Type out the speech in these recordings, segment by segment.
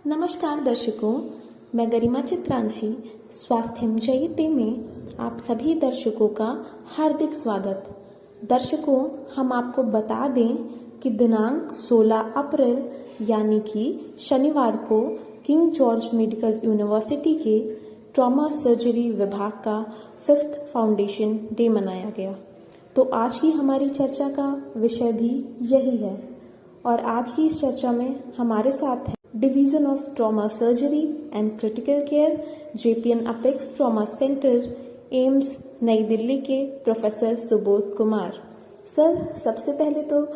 नमस्कार दर्शकों, मैं गरिमा चित्रांशी स्वास्थ्यम जयते में आप सभी दर्शकों का हार्दिक स्वागत। दर्शकों, हम आपको बता दें कि दिनांक 16 अप्रैल यानी कि शनिवार को किंग जॉर्ज मेडिकल यूनिवर्सिटी के ट्रॉमा सर्जरी विभाग का 5th फाउंडेशन डे मनाया गया। तो आज की हमारी चर्चा का विषय भी यही है और आज की इस चर्चा में हमारे साथ हैं division of trauma surgery and critical care JPN apex trauma centre AIIMS नई दिल्ली के प्रोफेसर सुबोध कुमार। सर, सबसे पहले तो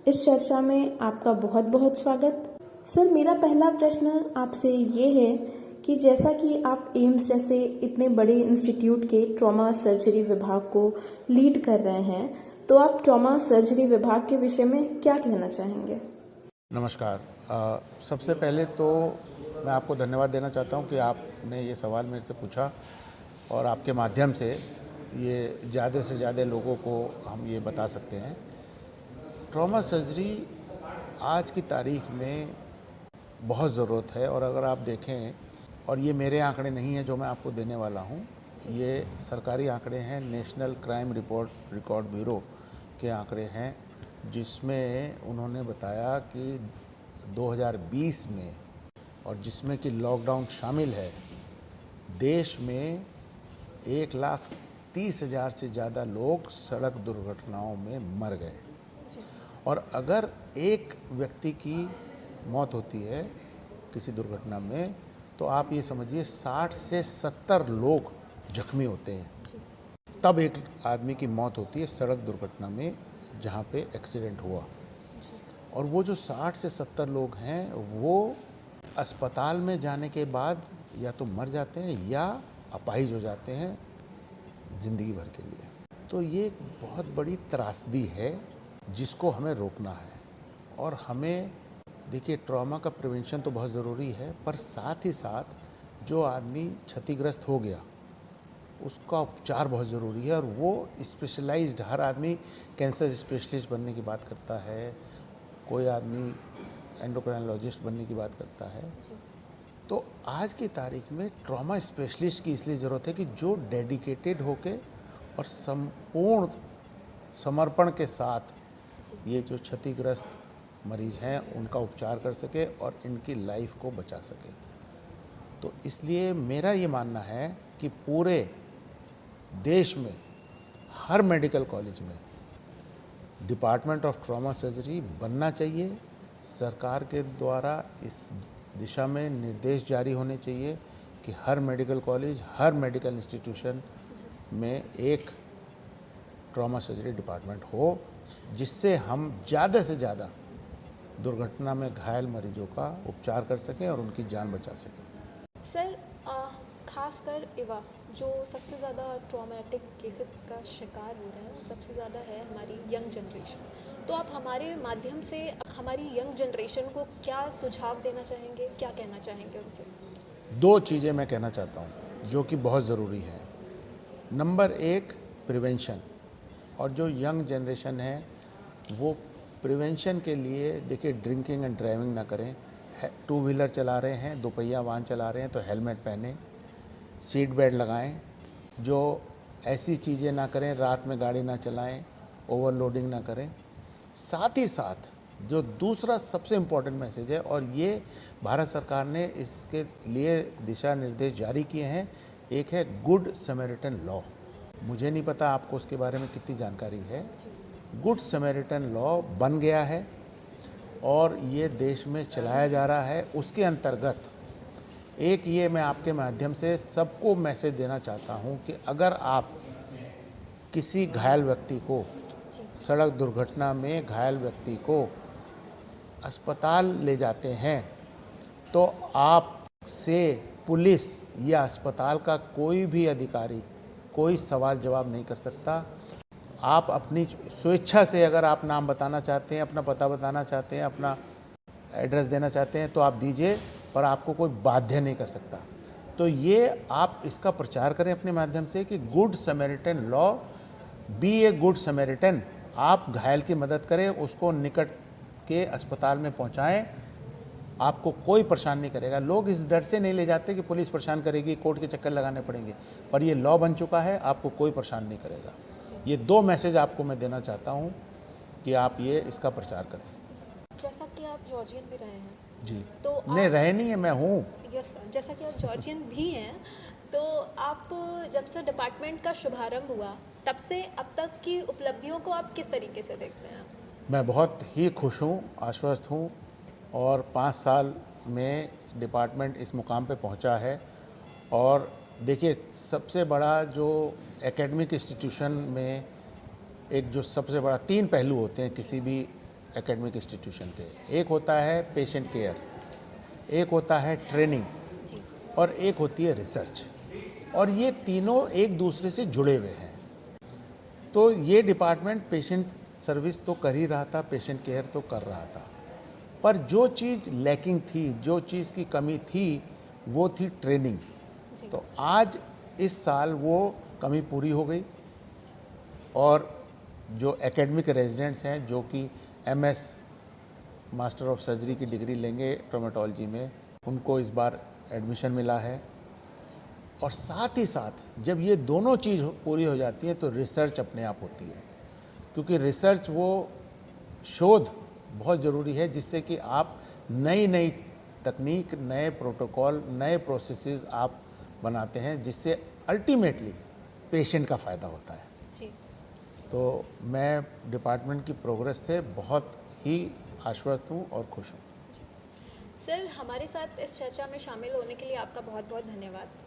इस चर्चा में आपका बहुत बहुत स्वागत। सर, मेरा पहला प्रश्न आपसे ये है कि जैसा कि आप एम्स जैसे इतने बड़े इंस्टीट्यूट के ट्रॉमा सर्जरी विभाग को लीड कर रहे हैं, तो आप ट्रॉमा सर्जरी विभाग के विषय में क्या कहना चाहेंगे? नमस्कार। सबसे पहले तो मैं आपको धन्यवाद देना चाहता हूं कि आपने ये सवाल मेरे से पूछा और आपके माध्यम से ये ज़्यादा से ज़्यादा लोगों को हम ये बता सकते हैं। ट्रॉमा सर्जरी आज की तारीख में बहुत ज़रूरत है और अगर आप देखें, और ये मेरे आंकड़े नहीं हैं जो मैं आपको देने वाला हूं, ये सरकारी आंकड़े हैं, नेशनल क्राइम रिकॉर्ड ब्यूरो के आंकड़े हैं, जिसमें उन्होंने बताया कि 2020 में, और जिसमें कि लॉकडाउन शामिल है, देश में 1,30,000 से ज़्यादा लोग सड़क दुर्घटनाओं में मर गए। और अगर एक व्यक्ति की मौत होती है किसी दुर्घटना में, तो आप ये समझिए 60 से 70 लोग जख्मी होते हैं। तब एक आदमी की मौत होती है सड़क दुर्घटना में जहाँ पे एक्सीडेंट हुआ। और वो जो 60 से 70 लोग हैं वो अस्पताल में जाने के बाद या तो मर जाते हैं या अपाहिज हो जाते हैं ज़िंदगी भर के लिए। तो ये एक बहुत बड़ी त्रासदी है जिसको हमें रोकना है। और हमें देखिए, ट्रॉमा का प्रिवेंशन तो बहुत ज़रूरी है, पर साथ ही साथ जो आदमी क्षतिग्रस्त हो गया उसका उपचार बहुत ज़रूरी है। और वो स्पेशलाइज्ड, हर आदमी कैंसर स्पेशलिस्ट बनने की बात करता है, कोई आदमी एंडोक्राइनोलॉजिस्ट बनने की बात करता है। तो आज की तारीख में ट्रॉमा स्पेशलिस्ट की इसलिए ज़रूरत है कि जो डेडिकेटेड होके और संपूर्ण समर्पण के साथ ये जो क्षतिग्रस्त मरीज़ हैं उनका उपचार कर सके और इनकी लाइफ को बचा सके। तो इसलिए मेरा ये मानना है कि पूरे देश में हर मेडिकल कॉलेज में डिपार्टमेंट ऑफ ट्रॉमा सर्जरी बनना चाहिए। सरकार के द्वारा इस दिशा में निर्देश जारी होने चाहिए कि हर मेडिकल कॉलेज, हर मेडिकल इंस्टीट्यूशन में एक ट्रॉमा सर्जरी डिपार्टमेंट हो, जिससे हम ज़्यादा से ज़्यादा दुर्घटना में घायल मरीजों का उपचार कर सकें और उनकी जान बचा सकें। सर, खासकर युवा जो सबसे ज़्यादा ट्रॉमेटिक केसेस का शिकार हो रहे हैं, वो सबसे ज़्यादा है हमारी यंग जनरेशन। तो आप हमारे माध्यम से हमारी यंग जनरेशन को क्या सुझाव देना चाहेंगे, क्या कहना चाहेंगे उनसे? 2 चीज़ें मैं कहना चाहता हूँ जो कि बहुत ज़रूरी है। Number 1, prevention. और जो यंग जनरेशन है वो प्रिवेंशन के लिए, देखिए, ड्रिंकिंग एंड ड्राइविंग ना करें। 2 व्हीलर चला रहे हैं, 2 पहिया वाहन चला रहे हैं तो हेलमेट पहनें, सीट बेल्ट लगाएं। जो ऐसी चीज़ें ना करें, रात में गाड़ी ना चलाएं, ओवरलोडिंग ना करें। साथ ही साथ जो दूसरा सबसे इम्पोर्टेंट मैसेज है, और ये भारत सरकार ने इसके लिए दिशा निर्देश जारी किए हैं, एक है गुड समैरिटन लॉ। मुझे नहीं पता आपको उसके बारे में कितनी जानकारी है। गुड समैरिटन लॉ बन गया है और ये देश में चलाया जा रहा है। उसके अंतर्गत एक ये मैं आपके माध्यम से सबको मैसेज देना चाहता हूँ कि अगर आप किसी घायल व्यक्ति को, सड़क दुर्घटना में घायल व्यक्ति को अस्पताल ले जाते हैं, तो आपसे पुलिस या अस्पताल का कोई भी अधिकारी कोई सवाल जवाब नहीं कर सकता। आप अपनी स्वेच्छा से अगर आप नाम बताना चाहते हैं, अपना पता बताना चाहते हैं, अपना एड्रेस देना चाहते हैं तो आप दीजिए, पर आपको कोई बाध्य नहीं कर सकता। तो ये आप इसका प्रचार करें अपने माध्यम से कि good Samaritan law, be a good Samaritan. आप घायल की मदद करें, उसको निकट के अस्पताल में पहुंचाएं आपको कोई परेशान नहीं करेगा। लोग इस डर से नहीं ले जाते कि पुलिस परेशान करेगी, कोर्ट के चक्कर लगाने पड़ेंगे, पर ये लॉ बन चुका है, आपको कोई परेशान नहीं करेगा। ये 2 मैसेज आपको मैं देना चाहता हूँ कि आप ये इसका प्रचार करें। जैसा कि आप जॉर्जियन भी रहे हैं, जी, तो नहीं रहे नहीं है, मैं हूँ। यस सर, जैसा कि आप जॉर्जियन भी हैं, तो आप जब से डिपार्टमेंट का शुभारंभ हुआ तब से अब तक की उपलब्धियों को आप किस तरीके से देखते हैं? मैं बहुत ही खुश हूँ, आश्वस्त हूँ, और 5 साल में डिपार्टमेंट इस मुकाम पे पहुँचा है। और देखिए, सबसे बड़ा जो एकेडमिक इंस्टीट्यूशन में एक जो सबसे बड़ा 3 पहलू होते हैं किसी भी एकेडमिक इंस्टीट्यूशन के। एक होता है पेशेंट केयर, एक होता है ट्रेनिंग, जी, और एक होती है रिसर्च। और ये तीनों एक दूसरे से जुड़े हुए हैं। तो ये डिपार्टमेंट पेशेंट सर्विस तो कर ही रहा था, पेशेंट केयर तो कर रहा था, पर जो चीज़ लैकिंग थी, जो चीज़ की कमी थी, वो थी ट्रेनिंग। जी, तो आज इस साल वो कमी पूरी हो गई, और जो एकेडमिक रेजिडेंट्स हैं जो कि MS मास्टर ऑफ सर्जरी की डिग्री लेंगे ट्रोमेटोलॉजी में, उनको इस बार एडमिशन मिला है। और साथ ही साथ जब ये दोनों चीज़ पूरी हो जाती है तो रिसर्च अपने आप होती है, क्योंकि रिसर्च वो शोध बहुत ज़रूरी है जिससे कि आप नई नई तकनीक, नए प्रोटोकॉल, नए प्रोसेसेस आप बनाते हैं, जिससे अल्टीमेटली पेशेंट का फ़ायदा होता है। जी। तो मैं डिपार्टमेंट की प्रोग्रेस से बहुत ही आश्वस्त हूँ और खुश हूँ। सर, हमारे साथ इस चर्चा में शामिल होने के लिए आपका बहुत बहुत धन्यवाद।